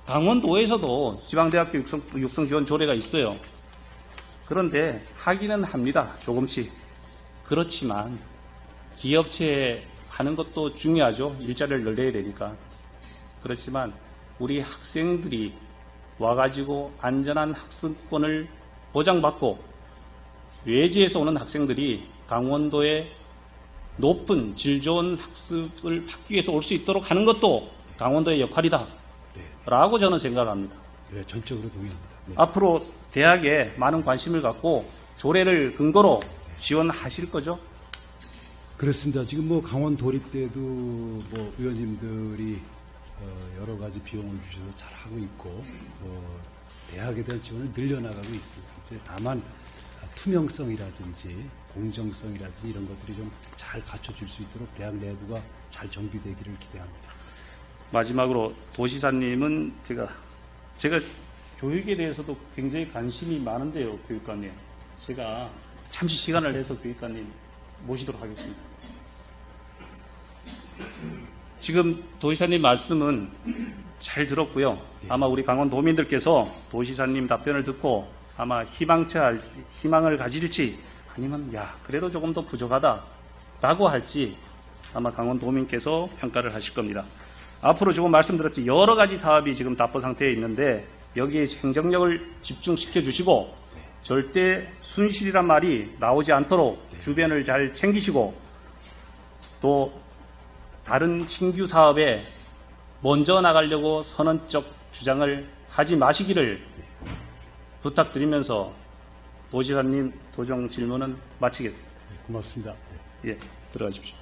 강원도에서도 지방대학교 육성 지원 조례가 있어요. 그런데 하기는 합니다. 조금씩. 그렇지만 기업체 하는 것도 중요하죠. 일자리를 늘려야 되니까. 그렇지만 우리 학생들이 와가지고 안전한 학습권을 보장받고 외지에서 오는 학생들이 강원도에 높은 질 좋은 학습을 받기 위해서 올 수 있도록 하는 것도 강원도의 역할이다 라고 저는 생각합니다. 네, 전적으로 동의합니다. 네. 앞으로 대학에 많은 관심을 갖고 조례를 근거로 지원하실 거죠? 그렇습니다. 지금 뭐 강원 도립 때도 뭐 의원님들이 여러 가지 비용을 주셔서 잘 하고 있고 대학에 대한 지원을 늘려나가고 있습니다. 이제 다만 투명성이라든지 공정성이라든지 이런 것들이 좀 잘 갖춰질 수 있도록 대학 내부가 잘 정비되기를 기대합니다. 마지막으로 도시사님은 제가 교육에 대해서도 굉장히 관심이 많은데요, 교육관님. 제가 잠시 시간을 내서 교육관님 모시도록 하겠습니다. 지금 도시사님 말씀은 잘 들었고요. 아마 우리 강원도민들께서 도시사님 답변을 듣고 아마 희망을 가질지 아니면 그래도 조금 더 부족하다라고 할지 아마 강원도민께서 평가를 하실 겁니다. 앞으로 조금 말씀드렸지 여러 가지 사업이 지금 답보 상태에 있는데 여기에 행정력을 집중시켜 주시고 절대 순실이란 말이 나오지 않도록 주변을 잘 챙기시고 또 다른 신규 사업에 먼저 나가려고 선언적 주장을 하지 마시기를 부탁드리면서 도지사님 도정 질문은 마치겠습니다. 네, 고맙습니다. 예, 들어가십시오.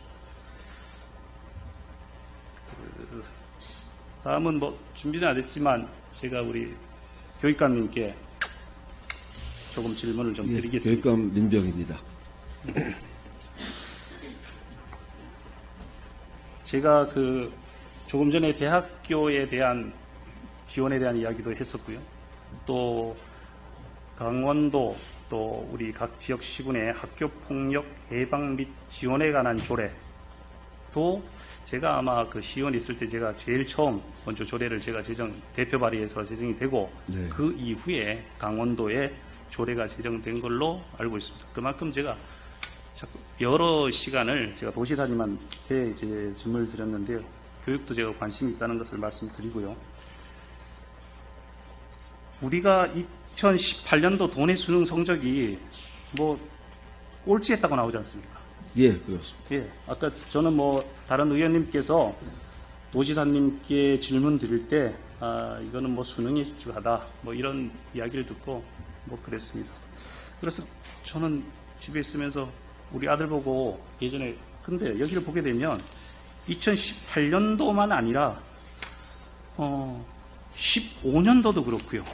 다음은 뭐 준비는 안 됐지만 제가 우리 교육감님께 조금 질문을 좀 드리겠습니다. 교육감 민병입니다. 제가 조금 전에 대학교에 대한 지원에 대한 이야기도 했었고요. 또 강원도 또 우리 각 지역 시군의 학교 폭력 예방 및 지원에 관한 조례 또 제가 아마 시의원 있을 때 제가 제일 처음 먼저 조례를 제가 대표 발의해서 제정이 되고 네. 그 이후에 강원도에 조례가 제정된 걸로 알고 있습니다. 그만큼 제가 여러 시간을 제가 도시사님한테 이제 질문을 드렸는데요. 교육도 제가 관심이 있다는 것을 말씀드리고요. 우리가 2018년도 도내 수능 성적이 꼴찌했다고 나오지 않습니까? 예, 그렇습니다. 예, 아까 저는 뭐 다른 의원님께서 도지사님께 질문 드릴 때 이거는 뭐 수능에 집중하다 뭐 이런 이야기를 듣고 뭐 그랬습니다. 그래서 저는 집에 있으면서 우리 아들 보고 예전에 근데 여기를 보게 되면 2018년도만 아니라 15년도도 그렇고요.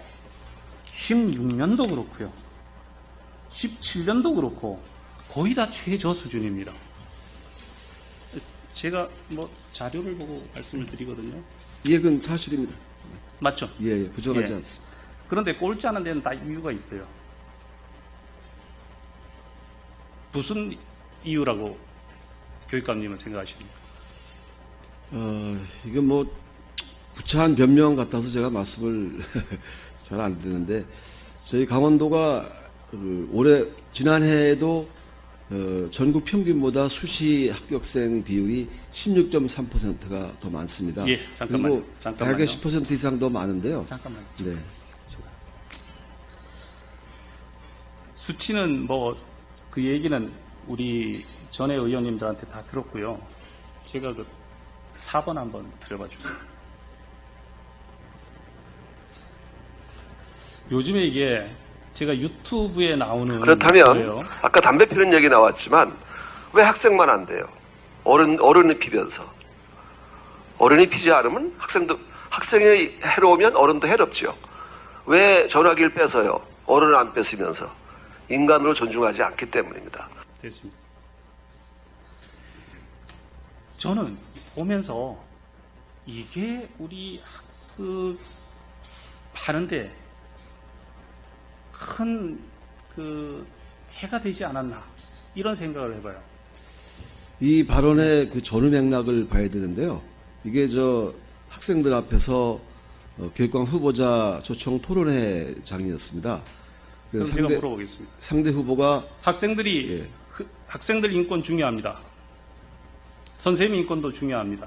16년도 그렇고요. 17년도 그렇고 거의 다 최저 수준입니다. 제가 뭐 자료를 보고 말씀을 드리거든요. 예, 그건 사실입니다. 맞죠? 예, 예, 부정하지 예. 않습니다. 그런데 꼴찌 하는 데는 다 이유가 있어요. 무슨 이유라고 교육감님은 생각하십니까? 이건 뭐 구차한 변명 같아서 제가 말씀을 잘 안 드리는데 저희 강원도가 지난해에도 전국 평균보다 수시 합격생 비율이 16.3%가 더 많습니다. 예, 잠깐만요. 그리고 잠깐만요. 대학의 10% 이상 더 많은데요. 잠깐만요. 네. 수치는 뭐 그 얘기는 우리 전에 의원님들한테 다 들었고요. 제가 그 4번 한번 들어봐 주세요. 요즘에 이게 제가 유튜브에 나오는 그렇다면 거예요. 아까 담배 피는 얘기 나왔지만 왜 학생만 안 돼요? 어른이 피면서. 어른이 피지 않으면 학생이 해로우면 어른도 해롭죠. 왜 전화기를 뺏어요? 어른을 안 뺏으면서. 인간으로 존중하지 않기 때문입니다. 됐습니다. 저는 보면서 이게 우리 학습하는데 큰 해가 되지 않았나 이런 생각을 해봐요. 이 발언의 그 전후 맥락을 봐야 되는데요. 이게 학생들 앞에서 교육감 후보자 초청 토론회장이었습니다. 그럼 제가 물어보겠습니다. 상대 후보가 학생들이 예. 학생들 인권 중요합니다. 선생님 인권도 중요합니다.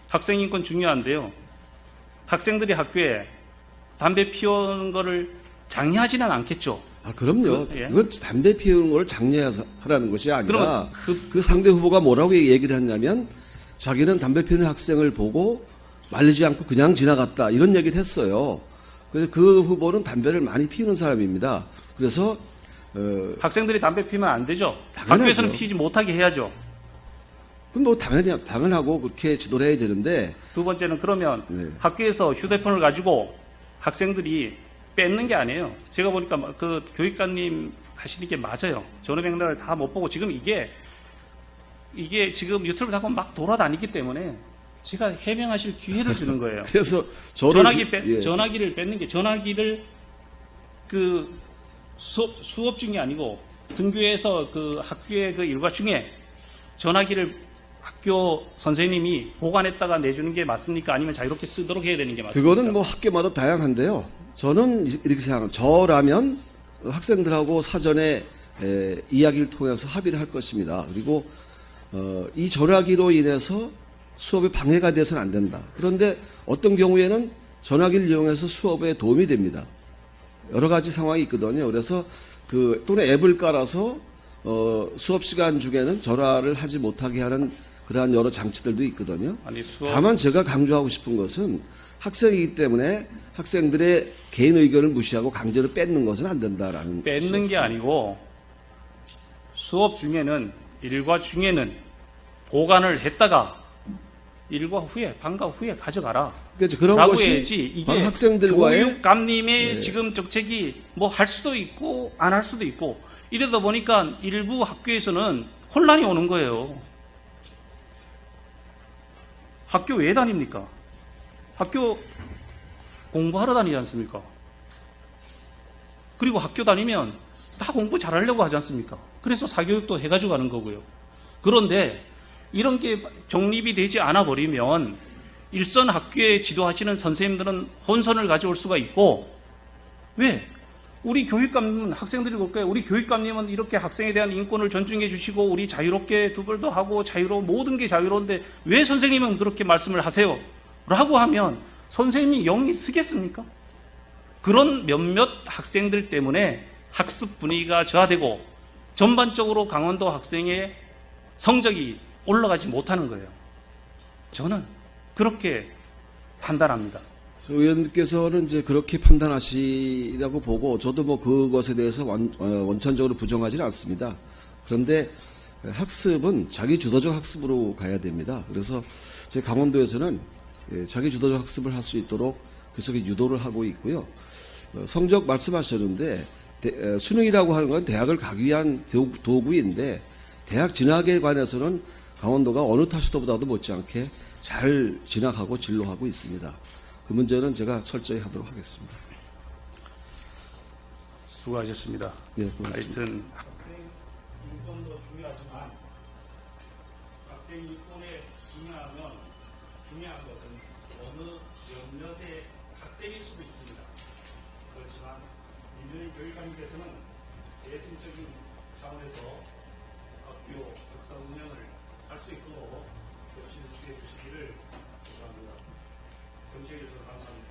학생 인권 중요한데요. 학생들이 학교에 담배 피우는 거를 장려하지는 않겠죠. 그럼요. 예. 이건 담배 피우는 걸 장려하라는 것이 아니라 그러면 그 상대 후보가 뭐라고 얘기를 했냐면 자기는 담배 피우는 학생을 보고 말리지 않고 그냥 지나갔다 이런 얘기를 했어요. 그래서 그 후보는 담배를 많이 피우는 사람입니다. 그래서 학생들이 담배 피우면 안 되죠. 당연하죠. 학교에서는 피우지 못하게 해야죠. 그럼 뭐 당연하고 그렇게 지도를 해야 되는데 두 번째는 그러면 네. 학교에서 휴대폰을 가지고 학생들이 뺏는 게 아니에요. 제가 보니까 그 교육관님 하시는 게 맞아요. 전후 맥락을 다 못 보고 지금 이게 지금 유튜브 하고 막 돌아다니기 때문에 제가 해명하실 기회를 주는 거예요. 그래서 저를 전화기를 뺏는 게 전화기를 수업 중이 아니고 등교해서 학교의 일과 중에 전화기를 학교 선생님이 보관했다가 내주는 게 맞습니까? 아니면 자유롭게 쓰도록 해야 되는 게 맞습니까? 그거는 뭐 학교마다 다양한데요. 저는 이렇게 생각합니다. 저라면 학생들하고 사전에 이야기를 통해서 합의를 할 것입니다. 그리고 이 전화기로 인해서 수업에 방해가 돼서는 안 된다. 그런데 어떤 경우에는 전화기를 이용해서 수업에 도움이 됩니다. 여러 가지 상황이 있거든요. 그래서 또는 앱을 깔아서 수업 시간 중에는 전화를 하지 못하게 하는 그러한 여러 장치들도 있거든요. 다만 제가 강조하고 싶은 것은 학생이기 때문에 학생들의 개인 의견을 무시하고 강제로 뺏는 것은 안 된다라는 뺏는 게 아니고 수업 중에는 일과 중에는 보관을 했다가 일과 후에 방과 후에 가져가라. 그렇죠. 그런 라고 것이 해야지 이게 바로 학생들과의 교육감님의 지금 정책이 뭐 할 수도 있고 안 할 수도 있고 이러다 보니까 일부 학교에서는 혼란이 오는 거예요. 학교 왜 다닙니까? 학교 공부하러 다니지 않습니까? 그리고 학교 다니면 다 공부 잘하려고 하지 않습니까? 그래서 사교육도 해가지고 가는 거고요. 그런데 이런 게 정립이 되지 않아 버리면 일선 학교에 지도하시는 선생님들은 혼선을 가져올 수가 있고 왜? 우리 교육감님은 학생들이 볼 거예요. 우리 교육감님은 이렇게 학생에 대한 인권을 존중해 주시고 우리 자유롭게 두벌도 하고 모든 게 자유로운데 왜 선생님은 그렇게 말씀을 하세요? 라고 하면 선생님이 영이 쓰겠습니까? 그런 몇몇 학생들 때문에 학습 분위기가 저하되고 전반적으로 강원도 학생의 성적이 올라가지 못하는 거예요. 저는 그렇게 판단합니다. 의원님께서는 이제 그렇게 판단하시라고 보고 저도 뭐 그것에 대해서 원천적으로 부정하지는 않습니다. 그런데 학습은 자기 주도적 학습으로 가야 됩니다. 그래서 저희 강원도에서는 자기 주도적 학습을 할 수 있도록 계속 유도를 하고 있고요. 성적 말씀하셨는데 수능이라고 하는 건 대학을 가기 위한 도구인데 대학 진학에 관해서는 강원도가 어느 타시도보다도 못지않게 잘 진학하고 진로하고 있습니다. 그 문제는 제가 철저히 하도록 하겠습니다. 수고하셨습니다. 네, 고맙습니다. 하여튼 학생 인권도 중요하지만 학생 인권에 중요한 것은 어느 몇몇의 학생일 수도 있습니다. 그렇지만 민주주의 교육감님께서는 대승적인 차원에서 학교 역사 운영을 할 수 있도록 역시 주시해 주시기를 기도합니다. 정치해 주셔서 감사합니다.